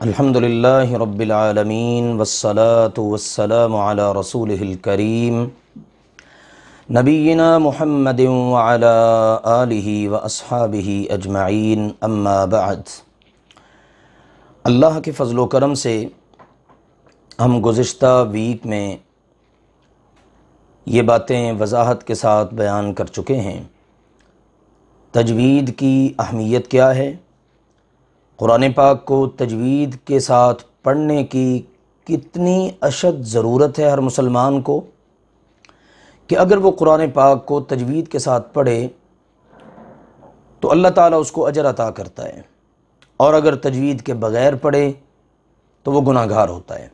الحمدللہ رب العالمین والصلاة والسلام علی رسولہ الکریم نبینا محمد وعلی آلہ واصحابہ اجمعین اما بعد۔ اللہ کے فضل و کرم سے ہم گزشتہ ویک میں یہ باتیں وضاحت کے ساتھ بیان کر چکے ہیں۔ تجوید کی اہمیت کیا ہے، قرآن پاک کو تجوید کے ساتھ پڑھنے کی کتنی اشد ضرورت ہے ہر مسلمان کو، کہ اگر وہ قرآن پاک کو تجوید کے ساتھ پڑھے تو اللہ تعالیٰ اس کو اجر عطا کرتا ہے، اور اگر تجوید کے بغیر پڑھے تو وہ گناہ گار ہوتا ہے۔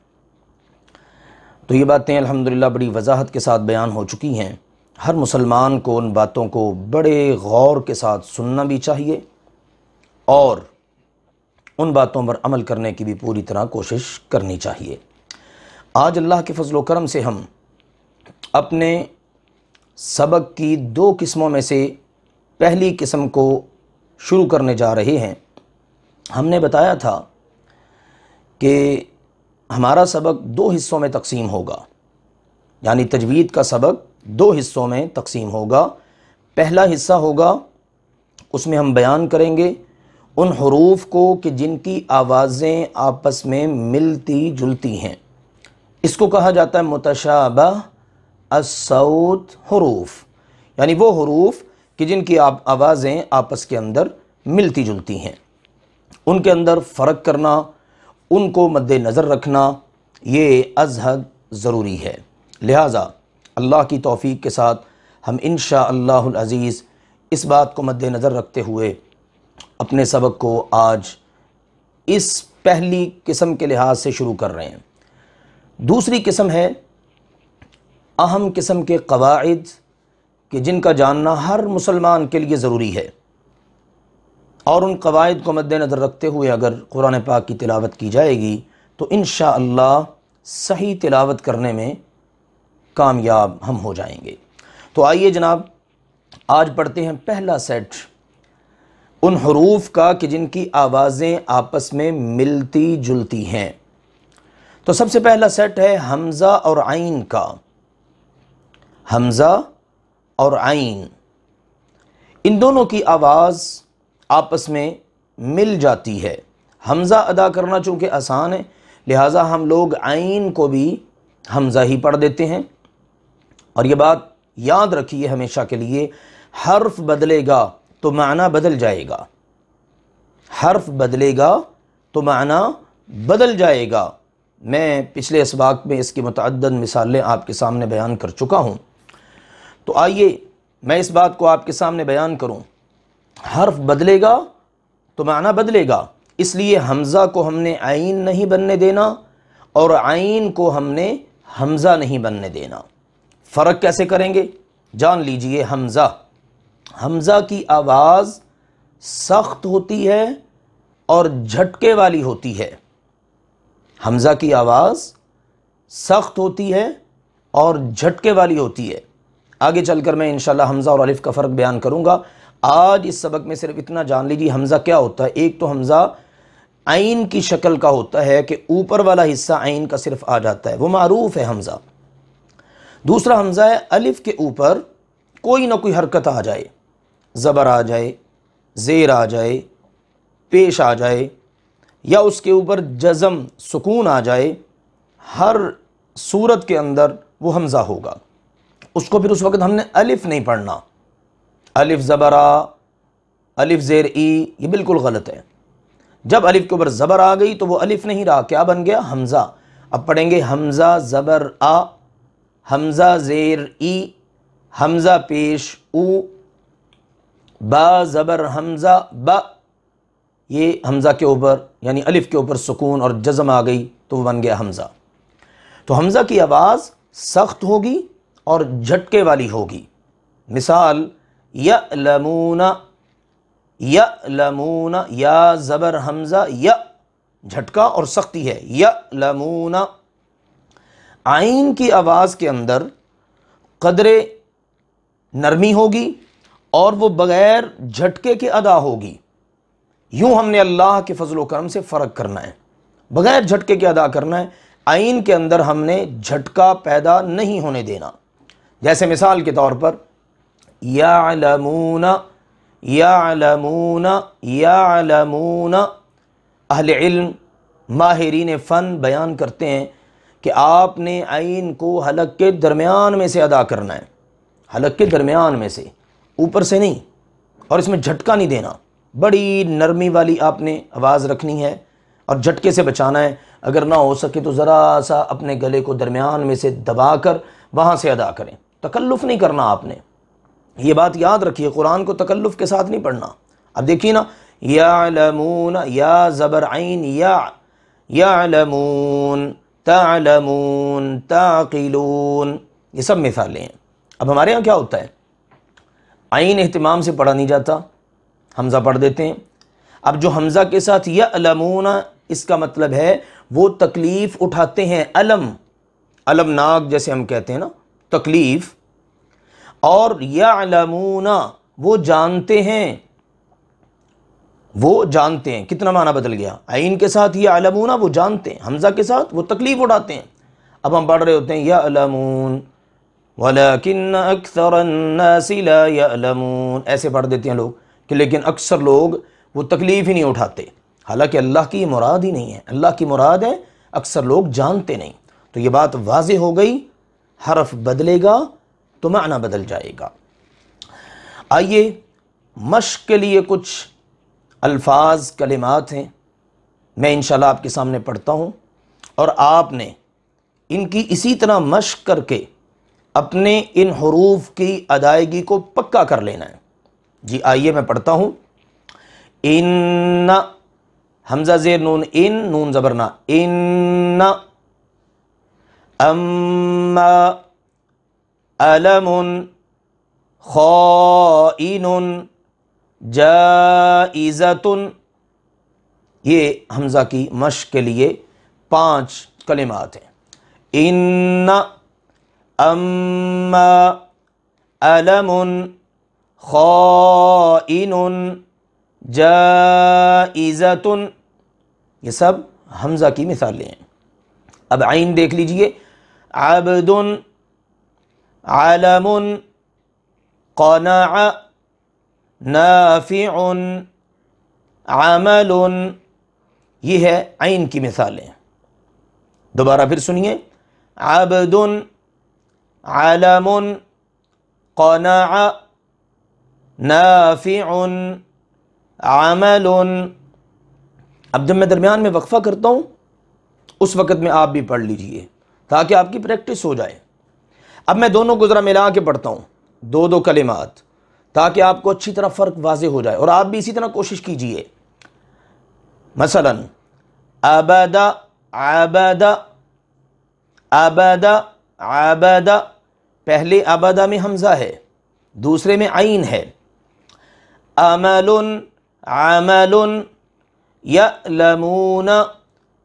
تو یہ باتیں الحمدللہ بڑی وضاحت کے ساتھ بیان ہو چکی ہیں۔ ہر مسلمان کو ان باتوں کو بڑے غور کے ساتھ سننا بھی چاہیے اور ان باتوں پر عمل کرنے کی بھی پوری طرح کوشش کرنی چاہیے۔ آج اللہ کے فضل و کرم سے ہم اپنے سبق کی دو قسموں میں سے پہلی قسم کو شروع کرنے جا رہے ہیں۔ ہم نے بتایا تھا کہ ہمارا سبق دو حصوں میں تقسیم ہوگا، یعنی تجوید کا سبق دو حصوں میں تقسیم ہوگا۔ پہلا حصہ ہوگا، اس میں ہم بیان کریں گے ان حروف کو کہ جن کی آوازیں آپس میں ملتی جلتی ہیں۔ اس کو کہا جاتا ہے متشابہ الصوت حروف، یعنی وہ حروف کہ جن کی آوازیں آپس کے اندر ملتی جلتی ہیں، ان کے اندر فرق کرنا، ان کو مد نظر رکھنا یہ از حد ضروری ہے۔ لہٰذا اللہ کی توفیق کے ساتھ ہم انشاءاللہ العزیز اس بات کو مد نظر رکھتے ہوئے اپنے سبق کو آج اس پہلی قسم کے لحاظ سے شروع کر رہے ہیں۔ دوسری قسم ہے اہم قسم کے قواعد کہ جن کا جاننا ہر مسلمان کے لیے ضروری ہے، اور ان قواعد کو مد نظر رکھتے ہوئے اگر قرآن پاک کی تلاوت کی جائے گی تو انشاءاللہ صحیح تلاوت کرنے میں کامیاب ہم ہو جائیں گے۔ تو آئیے جناب آج پڑھتے ہیں پہلا سیٹ ان حروف کا کہ جن کی آوازیں آپس میں ملتی جلتی ہیں۔ تو سب سے پہلا سیٹ ہے حمزہ اور عین کا۔ حمزہ اور عین، ان دونوں کی آواز آپس میں مل جاتی ہے۔ حمزہ ادا کرنا چونکہ آسان ہے، لہٰذا ہم لوگ عین کو بھی حمزہ ہی پڑھ دیتے ہیں۔ اور یہ بات یاد رکھیے ہمیشہ کے لیے، حرف بدلے گا تو معنی بدل جائے گا، حرف بدلے گا تو معنی بدل جائے گا۔ میں پچھلے اسباق میں اس کی متعدد مثالیں آپ کے سامنے بیان کر چکا ہوں، تو آئیے میں اس بات کو آپ کے سامنے بیان کروں۔ حرف بدلے گا تو معنی بدلے گا، اس لیے حمزہ کو ہم نے عین نہیں بننے دینا اور عین کو ہم نے حمزہ نہیں بننے دینا۔ فرق کیسے کریں گے جان لیجئے۔ حمزہ کی آواز سخت ہوتی ہے اور جھٹکے والی ہوتی ہے۔ حمزہ کی آواز سخت ہوتی ہے اور جھٹکے والی ہوتی ہے۔ آگے چل کر میں انشاءاللہ حمزہ اور الف کا فرق بیان کروں گا۔ آج اس سبق میں صرف اتنا جان لیجیے حمزہ کیا ہوتا ہے۔ ایک تو حمزہ عین کی شکل کا ہوتا ہے کہ اوپر والا حصہ عین کا صرف آ جاتا ہے، وہ معروف ہے حمزہ۔ دوسرا حمزہ ہے الف کے اوپر کوئی نہ کوئی حرکت آ جائے، زبر آ جائے، زیر آ جائے، پیش آ جائے، یا اس کے اوپر جزم سکون آ جائے، ہر صورت کے اندر وہ حمزہ ہوگا۔ اس کو پھر اس وقت ہم نے الف نہیں پڑھنا، الف زبر آ، الف زیر ای، یہ بالکل غلط ہے۔ جب الف کے اوپر زبر آ گئی تو وہ الف نہیں رہا، کیا بن گیا؟ حمزہ۔ اب پڑھیں گے حمزہ زبر آ، حمزہ زیر ای، حمزہ پیش او، با زبر حمزہ با، یہ حمزہ کے اوپر یعنی الف کے اوپر سکون اور جزم آ گئی تو وہ بن گیا حمزہ۔ تو حمزہ کی آواز سخت ہوگی اور جھٹکے والی ہوگی۔ مثال یعلمون، یعلمون، یا زبر حمزہ یا، جھٹکا اور سختی ہے، یعلمون۔ عین کی آواز کے اندر قدر نرمی ہوگی اور وہ بغیر جھٹکے کے ادا ہوگی۔ یوں ہم نے اللہ کے فضل و کرم سے فرق کرنا ہے۔ بغیر جھٹکے کے ادا کرنا ہے۔ عین کے اندر ہم نے جھٹکا پیدا نہیں ہونے دینا۔ جیسے مثال کے طور پر یعلمون، یعلمون، یعلمون، اہل علم ماہرین فن بیان کرتے ہیں کہ آپ نے عین کو حلق کے درمیان میں سے ادا کرنا ہے، حلق کے درمیان میں سے، اوپر سے نہیں، اور اس میں جھٹکا نہیں دینا، بڑی نرمی والی آپ نے آواز رکھنی ہے اور جھٹکے سے بچانا ہے۔ اگر نہ ہو سکے تو ذرا سا اپنے گلے کو درمیان میں سے دبا کر وہاں سے ادا کریں، تکلف نہیں کرنا آپ نے۔ یہ بات یاد رکھیے، قرآن کو تکلف کے ساتھ نہیں پڑھنا۔ اب دیکھیے نا، یعلمون، یا زبر عین، یا، یعلمون، تعلمون، تعقلون، یہ سب مثالیں ہیں۔ اب ہمارے یہاں کیا ہوتا ہے، عین اہتمام سے پڑھا نہیں جاتا، حمزہ پڑھ دیتے ہیں۔ اب جو حمزہ کے ساتھ یعلمون، اس کا مطلب ہے وہ تکلیف اٹھاتے ہیں، المناک جیسے ہم کہتے ہیں نا، تکلیف۔ اور یعلمون، وہ جانتے ہیں، وہ جانتے ہیں، کتنا معنی بدل گیا۔ عین کے ساتھ یعلمون وہ جانتے ہیں، حمزہ کے ساتھ وہ تکلیف اٹھاتے ہیں۔ اب ہم پڑھ رہے ہوتے ہیں یعلمون ولیکن اکثر الناس لا یعلمون، ایسے پڑھ دیتے ہیں لوگ کہ لیکن اکثر لوگ وہ تکلیف ہی نہیں اٹھاتے، حالانکہ اللہ کی یہ مراد ہی نہیں ہے۔ اللہ کی مراد ہے اکثر لوگ جانتے نہیں۔ تو یہ بات واضح ہو گئی، حرف بدلے گا تو معنی بدل جائے گا۔ آئیے مشق کے لیے کچھ الفاظ، کلمات ہیں، میں انشاءاللہ آپ کے سامنے پڑھتا ہوں اور آپ نے ان کی اسی طرح مشق کر کے اپنے ان حروف کی ادائیگی کو پکا کر لینا ہے۔ جی آئیے میں پڑھتا ہوں۔ ان، حمزہ زیر نون، ان، نون زبر نا، ان، اما، علم، خائن، جائزۃ۔ یہ حمزہ کی مشق کے لیے 5 کلمات ہیں۔ ان، اما، علم، خائن، جائزۃ، یہ سب حمزہ کی مثالیں ہیں۔ اب عین دیکھ لیجئے، عبد، علم، قنع، نافع، عمل، یہ ہے عین کی مثالیں۔ دوبارہ پھر سنیے، عبد، علم، قنع، نافع، عمل۔ اب جب میں درمیان میں وقفہ کرتا ہوں اس وقت میں آپ بھی پڑھ لیجئے تاکہ آپ کی پریکٹس ہو جائے۔ اب میں دونوں کو ذرا ملا کے پڑھتا ہوں، 2 کلمات، تاکہ آپ کو اچھی طرح فرق واضح ہو جائے، اور آپ بھی اسی طرح کوشش کیجئے۔ مثلا عبد، عبد، عبد، عبد، پہلے عبدہ میں حمزہ ہے، دوسرے میں عین ہے۔ عمل، عمل، یعلمون،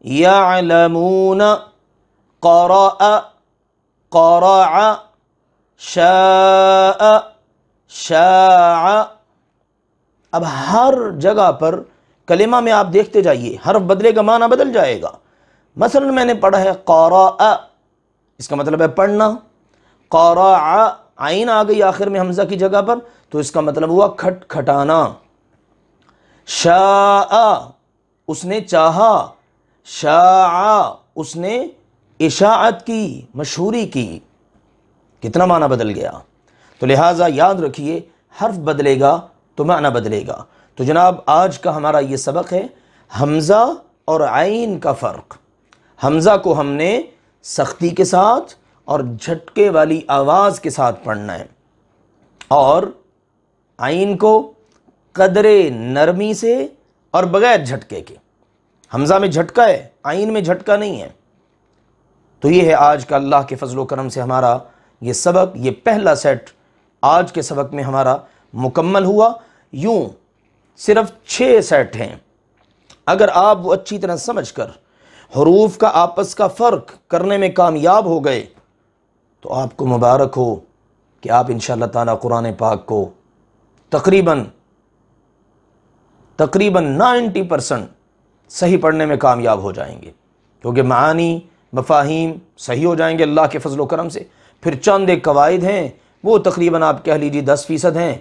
یعلمون، قرأ، قرع، شاء، شاع۔ اب ہر جگہ پر کلمہ میں آپ دیکھتے جائیے، حرف بدلے گا معنی بدل جائے گا۔ مثلا میں نے پڑھا ہے قرأ، اس کا مطلب ہے پڑھنا، قرع، عین آ گئی آخر میں حمزہ کی جگہ پر تو اس کا مطلب ہوا کھٹ کھٹانا۔ شاء، اس نے چاہا، شاع، اس نے اشاعت کی، مشہوری کی، کتنا معنی بدل گیا۔ تو لہٰذا یاد رکھیے، حرف بدلے گا تو معنی بدلے گا۔ تو جناب آج کا ہمارا یہ سبق ہے حمزہ اور عین کا فرق۔ حمزہ کو ہم نے سختی کے ساتھ اور جھٹکے والی آواز کے ساتھ پڑھنا ہے، اور عین کو قدر نرمی سے اور بغیر جھٹکے کے۔ حمزہ میں جھٹکا ہے، عین میں جھٹکا نہیں ہے۔ تو یہ ہے آج کا اللہ کے فضل و کرم سے ہمارا یہ سبق، یہ پہلا سیٹ آج کے سبق میں ہمارا مکمل ہوا۔ یوں صرف 6 سیٹ ہیں، اگر آپ وہ اچھی طرح سمجھ کر حروف کا آپس کا فرق کرنے میں کامیاب ہو گئے تو آپ کو مبارک ہو کہ آپ انشاءاللہ تعالیٰ قرآن پاک کو تقریباً 90% صحیح پڑھنے میں کامیاب ہو جائیں گے، کیونکہ معانی مفاہیم صحیح ہو جائیں گے اللہ کے فضل و کرم سے۔ پھر چند ایک قواعد ہیں، وہ تقریباً آپ کہہ لیجیے 10% ہیں،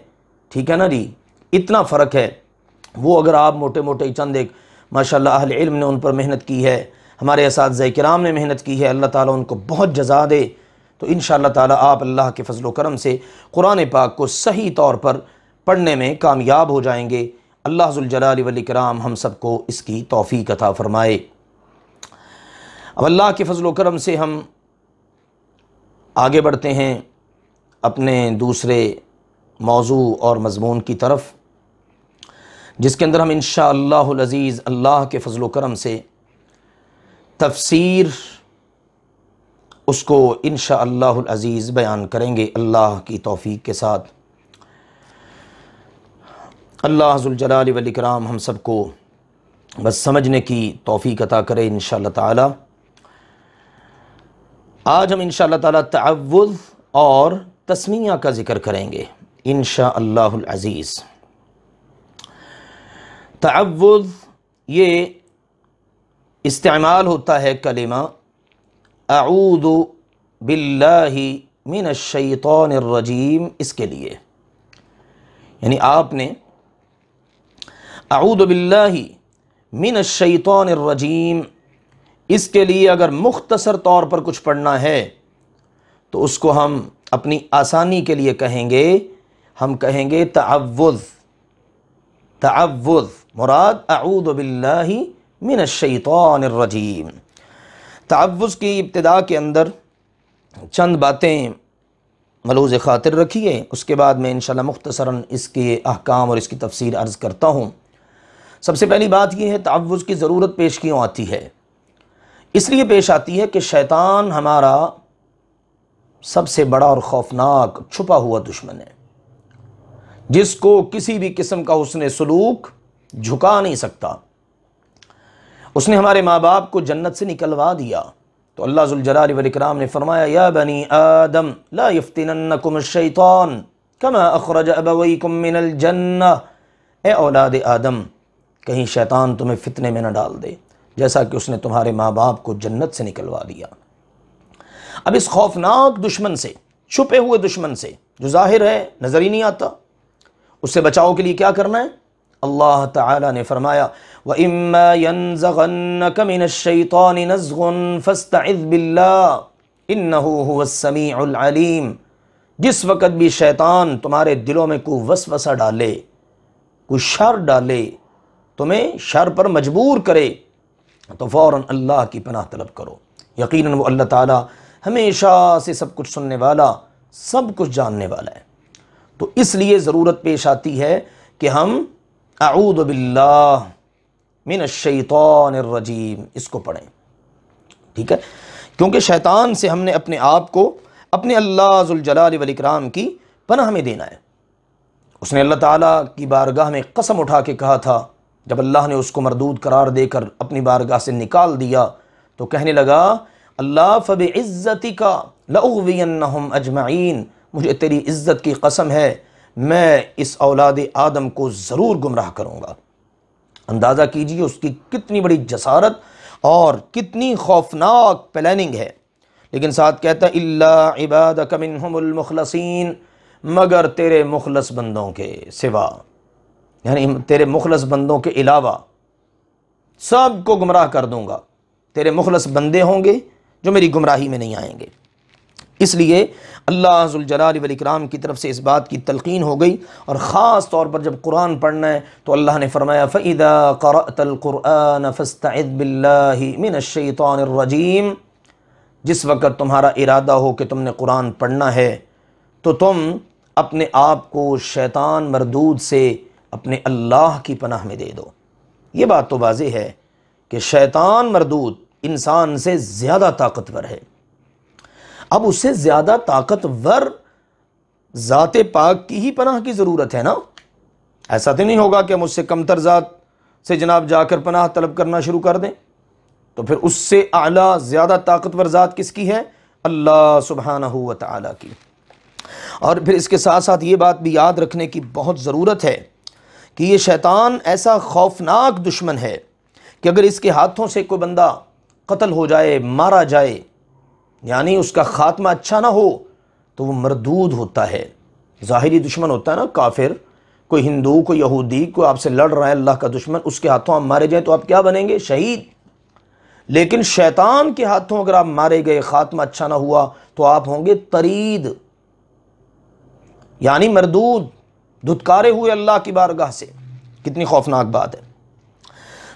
ٹھیک ہے نا جی، اتنا فرق ہے۔ وہ اگر آپ موٹے موٹے چند ایک ماشاءاللہ اہل علم نے ان پر محنت کی ہے، ہمارے اساتذہ کرام نے محنت کی ہے، اللہ تعالیٰ ان کو بہت جزا دے، تو انشاءاللہ تعالیٰ آپ اللہ کے فضل و کرم سے قرآن پاک کو صحیح طور پر پڑھنے میں کامیاب ہو جائیں گے۔ اللہ ذوالجلال والاکرام ہم سب کو اس کی توفیق عطا فرمائے۔ اب اللہ کے فضل و کرم سے ہم آگے بڑھتے ہیں اپنے دوسرے موضوع اور مضمون کی طرف، جس کے اندر ہم انشاءاللہ العزیز اللہ کے فضل و کرم سے تفسیر اس کو انشاءاللہ العزیز بیان کریں گے اللہ کی توفیق کے ساتھ۔ اللہ ذوالجلال والاکرام ہم سب کو بس سمجھنے کی توفیق عطا کرے انشاءاللہ تعالی۔ آج ہم انشاءاللہ تعالی تعوذ اور تسمیہ کا ذکر کریں گے انشاءاللہ العزیز۔ تعوذ یہ استعمال ہوتا ہے کلمہ اعوذ باللہ من الشیطان الرجیم، اس کے لیے، یعنی آپ نے اعوذ باللہ من الشیطان الرجیم اس کے لیے اگر مختصر طور پر کچھ پڑھنا ہے تو اس کو ہم اپنی آسانی کے لیے کہیں گے، ہم کہیں گے تعوذ۔ تعوذ مراد اعوذ باللہ من الشیطان الرجیم۔ تعوذ کی ابتدا کے اندر چند باتیں ملحوظ خاطر رکھیے، اس کے بعد میں انشاءاللہ مختصراً اس کے احکام اور اس کی تفسیر عرض کرتا ہوں۔ سب سے پہلی بات یہ ہے، تعوذ کی ضرورت پیش کیوں آتی ہے؟ اس لیے پیش آتی ہے کہ شیطان ہمارا سب سے بڑا اور خوفناک چھپا ہوا دشمن ہے، جس کو کسی بھی قسم کا حسن سلوک جھکا نہیں سکتا۔ اس نے ہمارے ماں باپ کو جنت سے نکلوا دیا، تو اللہ ذوالجلال والاکرام نے فرمایا یا بنی آدم لا یفتننکم الشیطان کما اخرج ابویکم من الجنہ، اے اولاد آدم کہیں شیطان تمہیں فتنے میں نہ ڈال دے جیسا کہ اس نے تمہارے ماں باپ کو جنت سے نکلوا دیا۔ اب اس خوفناک دشمن سے، چھپے ہوئے دشمن سے جو ظاہر ہے نظر ہی نہیں آتا، اس سے بچاؤ کے لیے کیا کرنا ہے؟ اللہ تعالیٰ نے فرمایا وَإِمَّا يَنزَغَنَّكَ مِنَ الشَّيْطَانِ نَزْغٌ فَاسْتَعِذْ بِاللَّهِ إِنَّهُ هُوَ السَّمِيعُ الْعَلِيمُ۔ جس وقت بھی شیطان تمہارے دلوں میں کوئی وسوسہ ڈالے، کوئی شر ڈالے، تمہیں شر پر مجبور کرے، تو فوراً اللہ کی پناہ طلب کرو، یقیناً وہ اللہ تعالیٰ ہمیشہ سے سب کچھ سننے والا، سب کچھ جاننے والا ہے۔ تو اس لیے ضرورت پیش آتی ہے کہ ہم اعوذ باللہ من الشیطان الرجیم اس کو پڑھیں، ٹھیک ہے؟ کیونکہ شیطان سے ہم نے اپنے آپ کو اپنے اللہ ذوالجلال والاکرام کی پناہ میں دینا ہے۔ اس نے اللہ تعالیٰ کی بارگاہ میں قسم اٹھا کے کہا تھا، جب اللہ نے اس کو مردود قرار دے کر اپنی بارگاہ سے نکال دیا تو کہنے لگا اللہ فبعزتک لأغوینہم اجمعین، مجھے تیری عزت کی قسم ہے میں اس اولاد آدم کو ضرور گمراہ کروں گا۔ اندازہ کیجئے اس کی کتنی بڑی جسارت اور کتنی خوفناک پلاننگ ہے، لیکن ساتھ کہتا ہے الا عبادک منہم المخلصین، مگر تیرے مخلص بندوں کے سوا، یعنی تیرے مخلص بندوں کے علاوہ سب کو گمراہ کر دوں گا۔ تیرے مخلص بندے ہوں گے جو میری گمراہی میں نہیں آئیں گے۔ اس لیے اللہ ذوالجلال والاکرام کی طرف سے اس بات کی تلقین ہو گئی، اور خاص طور پر جب قرآن پڑھنا ہے تو اللہ نے فرمایا فَإِذَا قَرَأْتَ الْقُرْآنَ فَاسْتَعِذْ بِاللَّهِ مِنَ الشَّيْطَانِ الرَّجِيمِ، جس وقت تمہارا ارادہ ہو کہ تم نے قرآن پڑھنا ہے تو تم اپنے آپ کو شیطان مردود سے اپنے اللہ کی پناہ میں دے دو۔ یہ بات تو واضح ہے کہ شیطان مردود انسان سے زیادہ طاقتور ہے۔ اب اس سے زیادہ طاقتور ذات پاک کی ہی پناہ کی ضرورت ہے نا، ایسا تو نہیں ہوگا کہ ہم اس سے کمتر ذات سے جناب جا کر پناہ طلب کرنا شروع کر دیں۔ تو پھر اس سے اعلیٰ زیادہ طاقتور ذات کس کی ہے؟ اللہ سبحانہ و تعالیٰ کی۔ اور پھر اس کے ساتھ ساتھ یہ بات بھی یاد رکھنے کی بہت ضرورت ہے کہ یہ شیطان ایسا خوفناک دشمن ہے کہ اگر اس کے ہاتھوں سے کوئی بندہ قتل ہو جائے، مارا جائے، یعنی اس کا خاتمہ اچھا نہ ہو، تو وہ مردود ہوتا ہے۔ ظاہری دشمن ہوتا ہے نا، کافر، کوئی ہندو، کوئی یہودی، کوئی آپ سے لڑ رہا ہے اللہ کا دشمن، اس کے ہاتھوں آپ مارے جائیں تو آپ کیا بنیں گے؟ شہید۔ لیکن شیطان کے ہاتھوں اگر آپ مارے گئے، خاتمہ اچھا نہ ہوا، تو آپ ہوں گے طرید، یعنی مردود، دھتکارے ہوئے اللہ کی بارگاہ سے۔ کتنی خوفناک بات ہے۔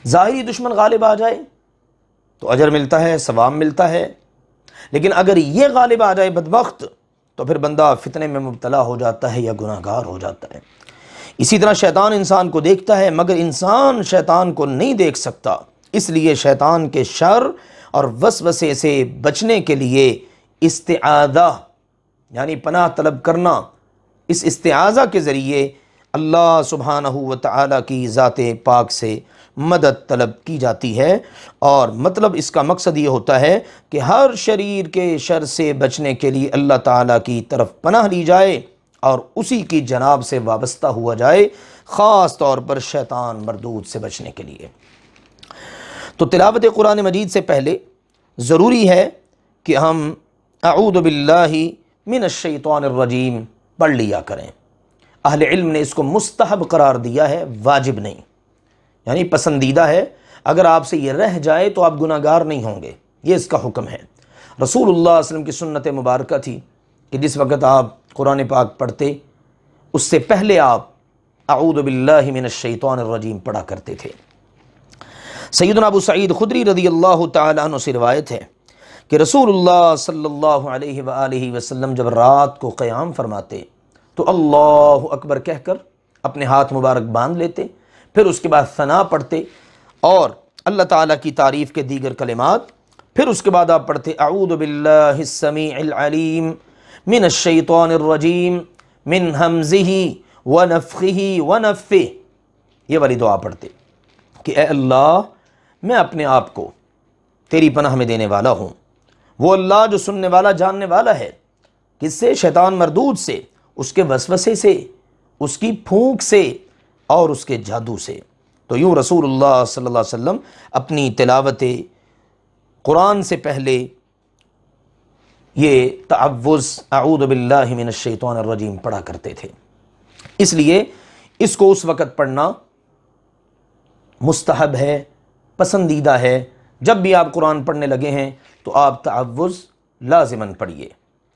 ظاہری دشمن غالب آ جائے تو اجر ملتا ہے، ثواب ملتا ہے، لیکن اگر یہ غالب آ جائے بدبخت، تو پھر بندہ فتنے میں مبتلا ہو جاتا ہے یا گناہ گار ہو جاتا ہے۔ اسی طرح شیطان انسان کو دیکھتا ہے، مگر انسان شیطان کو نہیں دیکھ سکتا، اس لیے شیطان کے شر اور وسوسے سے بچنے کے لیے استعاذہ، یعنی پناہ طلب کرنا، اس استعاذہ کے ذریعے اللہ سبحانہ و تعالیٰ کی ذات پاک سے مدد طلب کی جاتی ہے۔ اور مطلب اس کا مقصد یہ ہوتا ہے کہ ہر شریر کے شر سے بچنے کے لیے اللہ تعالیٰ کی طرف پناہ لی جائے اور اسی کی جناب سے وابستہ ہوا جائے، خاص طور پر شیطان مردود سے بچنے کے لیے۔ تو تلاوت قرآن مجید سے پہلے ضروری ہے کہ ہم اعوذ باللہ من الشیطان الرجیم پڑھ لیا کریں۔ اہل علم نے اس کو مستحب قرار دیا ہے، واجب نہیں، یعنی پسندیدہ ہے۔ اگر آپ سے یہ رہ جائے تو آپ گناہ گار نہیں ہوں گے، یہ اس کا حکم ہے۔ رسول اللہ صلی اللہ علیہ وسلم کی سنت مبارکہ تھی کہ جس وقت آپ قرآن پاک پڑھتے، اس سے پہلے آپ اعوذ باللہ من الشیطان الرجیم پڑھا کرتے تھے۔ سیدنا ابو سعید خدری رضی اللہ تعالیٰ عنہ سے روایت ہے کہ رسول اللہ صلی اللہ علیہ وآلہ وسلم جب رات کو قیام فرماتے تو اللہ اکبر کہہ کر اپنے ہاتھ مبارک باندھ لیتے، پھر اس کے بعد ثنا پڑھتے اور اللہ تعالیٰ کی تعریف کے دیگر کلمات، پھر اس کے بعد آپ پڑھتے اعوذ باللہ السمیع العلیم من الشیطان الرجیم من ہمزہ ونفخہ ونفثہ، یہ والی دعا پڑھتے کہ اے اللہ، میں اپنے آپ کو تیری پناہ میں دینے والا ہوں، وہ اللہ جو سننے والا جاننے والا ہے، کس سے؟ شیطان مردود سے، اس کے وسوسے سے، اس کی پھونک سے اور اس کے جادو سے۔ تو یوں رسول اللہ صلی اللہ علیہ وسلم اپنی تلاوت قرآن سے پہلے یہ تعوذ اعوذ باللہ من الشیطان الرجیم پڑھا کرتے تھے۔ اس لیے اس کو اس وقت پڑھنا مستحب ہے، پسندیدہ ہے۔ جب بھی آپ قرآن پڑھنے لگے ہیں تو آپ تعوذ لازماً پڑھیے،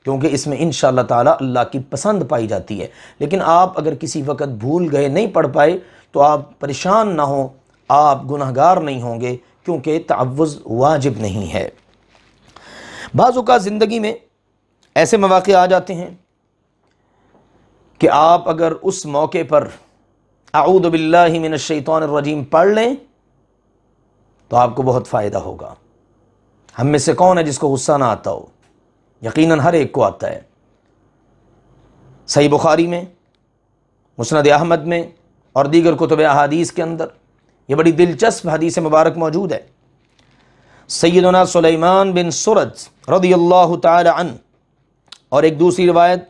کیونکہ اس میں انشاءاللہ تعالی اللہ کی پسند پائی جاتی ہے۔ لیکن آپ اگر کسی وقت بھول گئے، نہیں پڑھ پائے، تو آپ پریشان نہ ہوں، آپ گناہگار نہیں ہوں گے، کیونکہ تعوذ واجب نہیں ہے۔ بعض اوقات زندگی میں ایسے مواقع آ جاتے ہیں کہ آپ اگر اس موقع پر اعوذ باللہ من الشیطان الرجیم پڑھ لیں تو آپ کو بہت فائدہ ہوگا۔ ہم میں سے کون ہے جس کو غصہ نہ آتا ہو؟ یقیناً ہر ایک کو آتا ہے۔ صحیح بخاری میں، مسند احمد میں اور دیگر کتب احادیث کے اندر یہ بڑی دلچسپ حدیث مبارک موجود ہے۔ سیدنا سلیمان بن سرد رضی اللہ تعالی عنہ، اور ایک دوسری روایت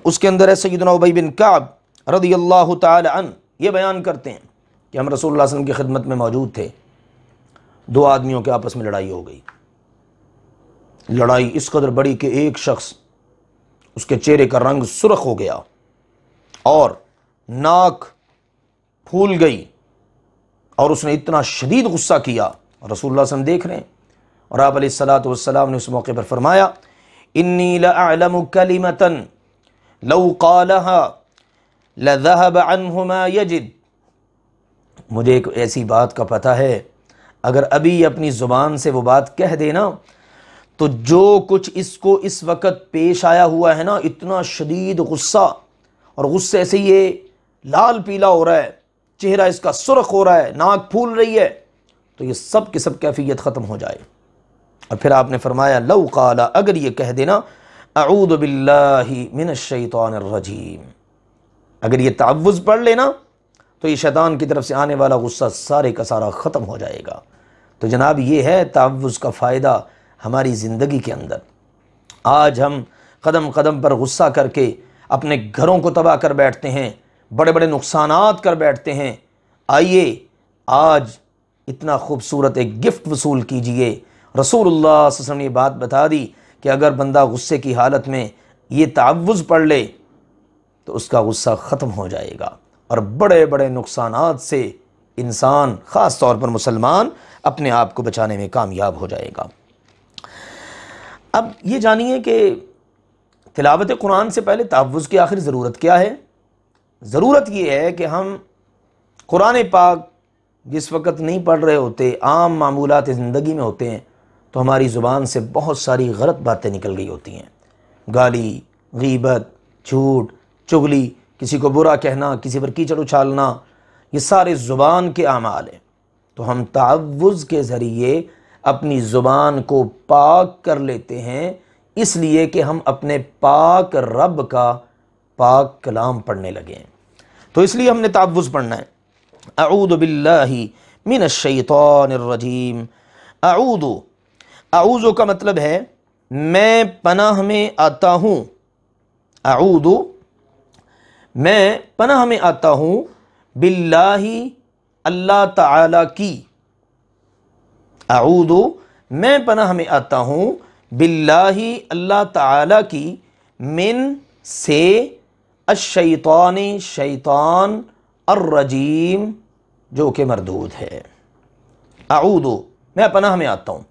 اس کے اندر ہے سیدنا ابی بن کعب رضی اللہ تعالی عنہ، یہ بیان کرتے ہیں کہ ہم رسول اللہ صلی اللہ علیہ وسلم کی خدمت میں موجود تھے، دو آدمیوں کے آپس میں لڑائی ہو گئی۔ لڑائی اس قدر بڑی کہ ایک شخص، اس کے چہرے کا رنگ سرخ ہو گیا اور ناک پھول گئی، اور اس نے اتنا شدید غصہ کیا، اور رسول اللہ صلی اللہ علیہ وسلم دیکھ رہے ہیں، اور آپ علیہ الصلوۃ والسلام نے اس موقع پر فرمایا انی لأعلم کلمۃ لو قالها لذهب عنه ما یجد، مجھے ایک ایسی بات کا پتہ ہے، اگر ابھی اپنی زبان سے وہ بات کہہ دینا تو جو کچھ اس کو اس وقت پیش آیا ہوا ہے نا، اتنا شدید غصہ، اور غصے سے یہ لال پیلا ہو رہا ہے، چہرہ اس کا سرخ ہو رہا ہے، ناک پھول رہی ہے، تو یہ سب کی سب کیفیت ختم ہو جائے۔ اور پھر آپ نے فرمایا لو قال، اگر یہ کہہ دینا اعوذ باللہ من الشیطان الرجیم، اگر یہ تعوذ پڑھ لینا تو یہ شیطان کی طرف سے آنے والا غصہ سارے کا سارا ختم ہو جائے گا۔ تو جناب یہ ہے تعوذ کا فائدہ ہماری زندگی کے اندر۔ آج ہم قدم قدم پر غصہ کر کے اپنے گھروں کو تباہ کر بیٹھتے ہیں، بڑے بڑے نقصانات کر بیٹھتے ہیں۔ آئیے آج اتنا خوبصورت ایک گفٹ وصول کیجئے۔ رسول اللہ صلی اللہ علیہ وسلم نے یہ بات بتا دی کہ اگر بندہ غصے کی حالت میں یہ تعوذ پڑھ لے تو اس کا غصہ ختم ہو جائے گا، اور بڑے بڑے نقصانات سے انسان، خاص طور پر مسلمان، اپنے آپ کو بچانے میں کامیاب ہو جائے گا۔ اب یہ جانیے کہ تلاوت قرآن سے پہلے تعوذ کی آخر ضرورت کیا ہے؟ ضرورت یہ ہے کہ ہم قرآن پاک جس وقت نہیں پڑھ رہے ہوتے، عام معمولات زندگی میں ہوتے ہیں، تو ہماری زبان سے بہت ساری غلط باتیں نکل گئی ہوتی ہیں، گالی، غیبت، جھوٹ، چغلی، کسی کو برا کہنا، کسی پر کیچڑ اچھالنا، یہ سارے زبان کے اعمال ہیں۔ تو ہم تعوذ کے ذریعے اپنی زبان کو پاک کر لیتے ہیں، اس لیے کہ ہم اپنے پاک رب کا پاک کلام پڑھنے لگے ہیں۔ تو اس لیے ہم نے تعوذ پڑھنا ہے۔ اعوذ باللہ من الشیطان الرجیم۔ اعوذ کا مطلب ہے میں پناہ میں آتا ہوں۔ اعوذ، میں پناہ میں آتا ہوں، باللہ، اللہ تعالی کی۔ اعوذ، میں پناہ میں آتا ہوں، باللہ، اللہ تعالی کی، من، سے، الشیطان، شیطان، الرجیم، جو کہ مردود ہے۔ اعوذ، میں پناہ میں آتا ہوں۔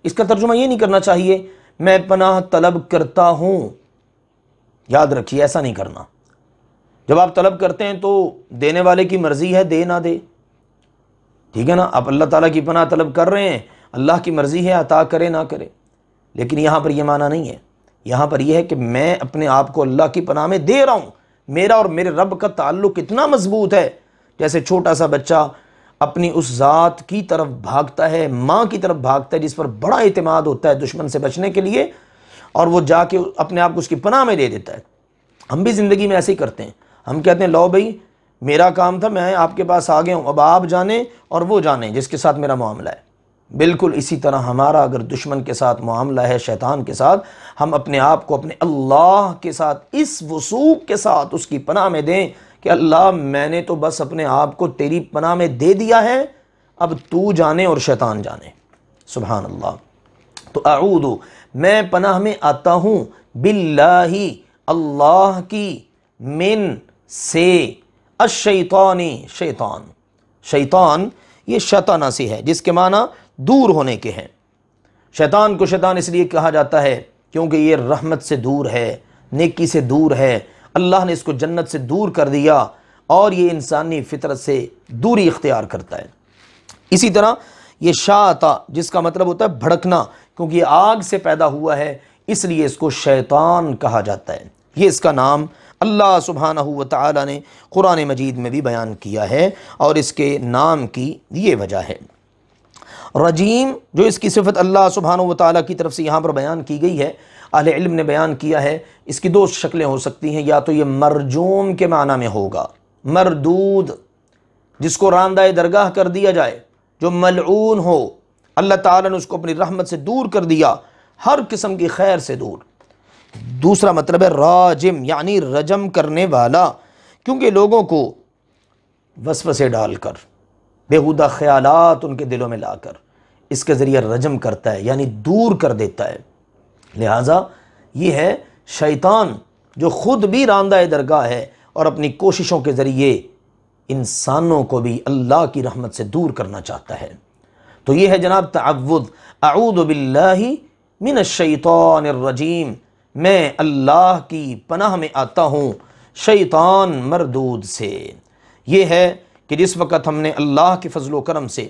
اس کا ترجمہ یہ نہیں کرنا چاہیے میں پناہ طلب کرتا ہوں، یاد رکھیے ایسا نہیں کرنا۔ جب آپ طلب کرتے ہیں تو دینے والے کی مرضی ہے، دے نہ دے، ٹھیک ہے نا؟ آپ اللہ تعالیٰ کی پناہ طلب کر رہے ہیں، اللہ کی مرضی ہے عطا کرے نہ کرے، لیکن یہاں پر یہ معنی نہیں ہے۔ یہاں پر یہ ہے کہ میں اپنے آپ کو اللہ کی پناہ میں دے رہا ہوں، میرا اور میرے رب کا تعلق اتنا مضبوط ہے، جیسے چھوٹا سا بچہ اپنی اس ذات کی طرف بھاگتا ہے، ماں کی طرف بھاگتا ہے جس پر بڑا اعتماد ہوتا ہے دشمن سے بچنے کے لیے، اور وہ جا کے اپنے آپ کو اس کی پناہ میں دے دیتا ہے۔ ہم بھی زندگی میں ایسے ہی کرتے ہیں، ہم کہتے ہیں لو بھائی میرا کام تھا، میں آپ کے پاس آ گیا ہوں، اب آپ جانیں اور وہ جانیں جس کے ساتھ میرا معاملہ ہے۔ بالکل اسی طرح ہمارا اگر دشمن کے ساتھ معاملہ ہے، شیطان کے ساتھ، ہم اپنے آپ کو اپنے اللہ کے ساتھ اس وثوق کے ساتھ اس کی پناہ میں دیں کہ اللہ میں نے تو بس اپنے آپ کو تیری پناہ میں دے دیا ہے، اب تو جانے اور شیطان جانے۔ سبحان اللہ۔ تو اعوذ، میں پناہ میں آتا ہوں، باللہ، اللہ کی، من، سے، الشیطان، شیطان۔ شیطان یہ شیطانہ سے ہے جس کے معنی دور ہونے کے ہیں۔ شیطان کو شیطان اس لیے کہا جاتا ہے کیونکہ یہ رحمت سے دور ہے، نیکی سے دور ہے، اللہ نے اس کو جنت سے دور کر دیا، اور یہ انسانی فطرت سے دوری اختیار کرتا ہے۔ اسی طرح یہ شاطا جس کا مطلب ہوتا ہے بھڑکنا، کیونکہ یہ آگ سے پیدا ہوا ہے اس لیے اس کو شیطان کہا جاتا ہے۔ یہ اس کا نام اللہ سبحانہ و تعالی نے قرآن مجید میں بھی بیان کیا ہے، اور اس کے نام کی یہ وجہ ہے۔ رجیم، جو اس کی صفت اللہ سبحانہ و تعالیٰ کی طرف سے یہاں پر بیان کی گئی ہے، اہل علم نے بیان کیا ہے اس کی دو شکلیں ہو سکتی ہیں، یا تو یہ مرجوم کے معنی میں ہوگا، مردود، جس کو راندہ درگاہ کر دیا جائے، جو ملعون ہو، اللہ تعالیٰ نے اس کو اپنی رحمت سے دور کر دیا، ہر قسم کی خیر سے دور۔ دوسرا مطلب ہے راجم، یعنی رجم کرنے والا، کیونکہ لوگوں کو وسوسے ڈال کر، بےہودہ خیالات ان کے دلوں میں لا کر اس کے ذریعے رجم کرتا ہے، یعنی دور کر دیتا ہے۔ لہٰذا یہ ہے شیطان جو خود بھی راندہ درگاہ ہے اور اپنی کوششوں کے ذریعے انسانوں کو بھی اللہ کی رحمت سے دور کرنا چاہتا ہے۔ تو یہ ہے جناب تعوذ، اعوذ باللہ من الشیطان الرجیم، میں اللہ کی پناہ میں آتا ہوں شیطان مردود سے۔ یہ ہے کہ جس وقت ہم نے اللہ کے فضل و کرم سے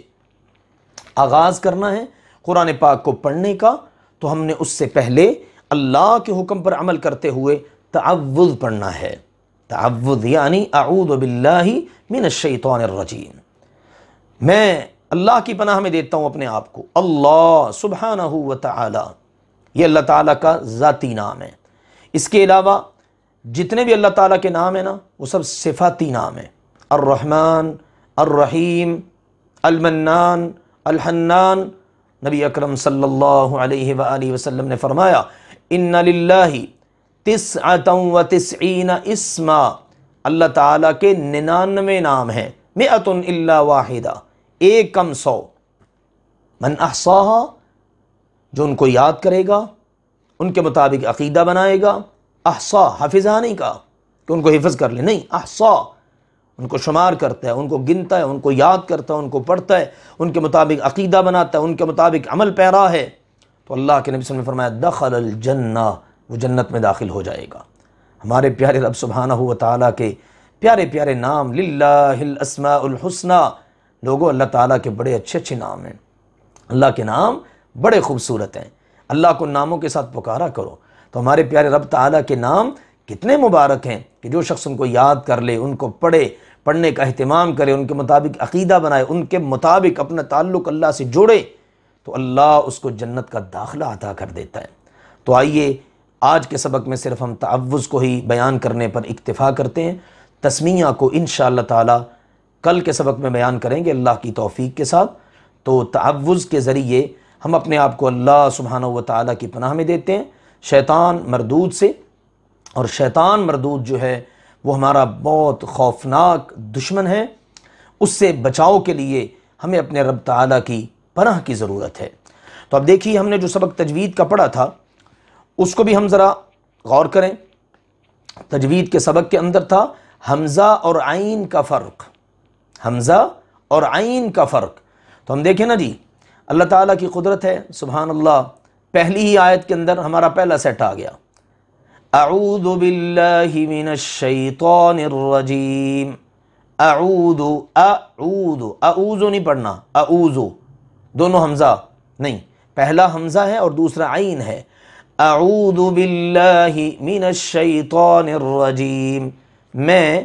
آغاز کرنا ہے قرآن پاک کو پڑھنے کا، تو ہم نے اس سے پہلے اللہ کے حکم پر عمل کرتے ہوئے تعوذ پڑھنا ہے۔ تعوذ یعنی اعوذ باللہ من الشیطان الرجیم، میں اللہ کی پناہ میں دیتا ہوں اپنے آپ کو۔ اللہ سبحانہ و تعالی، یہ اللہ تعالیٰ کا ذاتی نام ہے۔ اس کے علاوہ جتنے بھی اللہ تعالیٰ کے نام ہیں نا، وہ سب صفاتی نام ہیں، الرحمن، الرحیم، المنان، الحنان۔ نبی اکرم صلی اللہ علیہ وآلہ وسلم نے فرمایا ان للہ 99 اسما، اللہ تعالیٰ کے 99 نام ہیں، 100 الا واحدہ، ایک کم 100. من احصاها، جو ان کو یاد کرے گا، ان کے مطابق عقیدہ بنائے گا. احصا، حافظہ نہیں کہا کہ ان کو حفظ کر لے، نہیں، احصا ان کو شمار کرتا ہے، ان کو گنتا ہے، ان کو یاد کرتا ہے، ان کو پڑھتا ہے، ان کے مطابق عقیدہ بناتا ہے، ان کے مطابق عمل پیرا ہے، تو اللہ کے نبی صلی اللہ علیہ وسلم نے فرمایا دخل الجنہ، وہ جنت میں داخل ہو جائے گا. ہمارے پیارے رب سبحانہ و تعالیٰ کے پیارے پیارے نام، للہ الاسماء الحسنی، لوگوں اللہ تعالیٰ کے بڑے اچھے اچھے نام ہیں. اللہ کے نام بڑے خوبصورت ہیں. اللہ کو ناموں کے ساتھ پکارا کرو. تو ہمارے پیارے رب تعالیٰ کے نام کتنے مبارک ہیں کہ جو شخص ان کو یاد کر لے، ان کو پڑھنے کا اہتمام کرے، ان کے مطابق عقیدہ بنائے، ان کے مطابق اپنا تعلق اللہ سے جوڑے، تو اللہ اس کو جنت کا داخلہ عطا کر دیتا ہے. تو آئیے آج کے سبق میں صرف ہم تعوذ کو ہی بیان کرنے پر اکتفا کرتے ہیں. تسمیہ کو انشاءاللہ تعالی کل کے سبق میں بیان کریں گے اللہ کی توفیق کے ساتھ. تو تعوذ کے ذریعے ہم اپنے آپ کو اللہ سبحانہ و تعالیٰ کی پناہ میں دیتے ہیں شیطان مردود سے. اور شیطان مردود جو ہے وہ ہمارا بہت خوفناک دشمن ہے. اس سے بچاؤ کے لیے ہمیں اپنے رب تعالیٰ کی پناہ کی ضرورت ہے. تو اب دیکھیے ہم نے جو سبق تجوید کا پڑھا تھا اس کو بھی ہم ذرا غور کریں. تجوید کے سبق کے اندر تھا حمزہ اور عین کا فرق، حمزہ اور عین کا فرق. تو ہم دیکھیں نا جی، اللہ تعالیٰ کی قدرت ہے، سبحان اللہ. پہلی ہی آیت کے اندر ہمارا پہلا سیٹ آ گیا، اعوذ باللہ من الشیطان الرجیم. اعوذ، اعوذ نہیں پڑھنا، اعوذ دونوں حمزہ نہیں، پہلا حمزہ ہے اور دوسرا عین ہے. اعوذ باللہ من الشیطان الرجیم، میں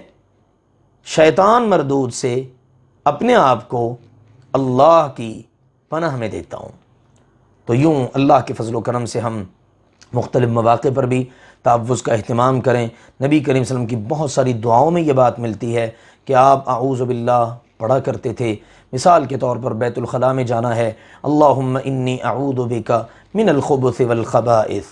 شیطان مردود سے اپنے آپ کو اللہ کی پناہ میں دیتا ہوں. تو یوں اللہ کے فضل و کرم سے ہم مختلف مواقع پر بھی تعوذ کا اہتمام کریں. نبی کریم صلی اللہ علیہ وسلم کی بہت ساری دعاؤں میں یہ بات ملتی ہے کہ آپ اعوذ باللہ پڑھا کرتے تھے. مثال کے طور پر بیت الخلاء میں جانا ہے، اللہم انی اعوذ بک من الخبث والخبائث،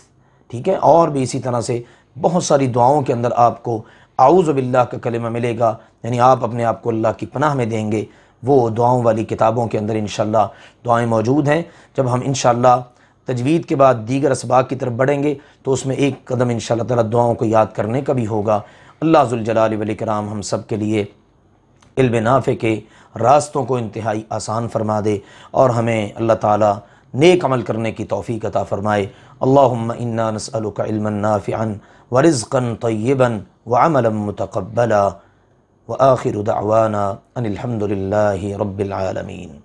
ٹھیک ہے. اور بھی اسی طرح سے بہت ساری دعاؤں کے اندر آپ کو اعوذ باللہ کا کلمہ ملے گا، یعنی آپ اپنے آپ کو اللہ کی پناہ میں دیں گے. وہ دعاؤں والی کتابوں کے اندر انشاءاللہ دعائیں موجود ہیں. جب ہم انشاءاللہ تجوید کے بعد دیگر اسباق کی طرف بڑھیں گے تو اس میں ایک قدم انشاءاللہ تعالی دعاؤں کو یاد کرنے کا بھی ہوگا. اللہ ذوالجلال والاکرام ہم سب کے لیے علم نافع کے راستوں کو انتہائی آسان فرما دے اور ہمیں اللہ تعالی نیک عمل کرنے کی توفیق عطا فرمائے. اللہم انا نسألک علما نافعا ورزقا طیبا وعملا متقبلا وآخر دعوانا ان الحمد للہ رب العالمین.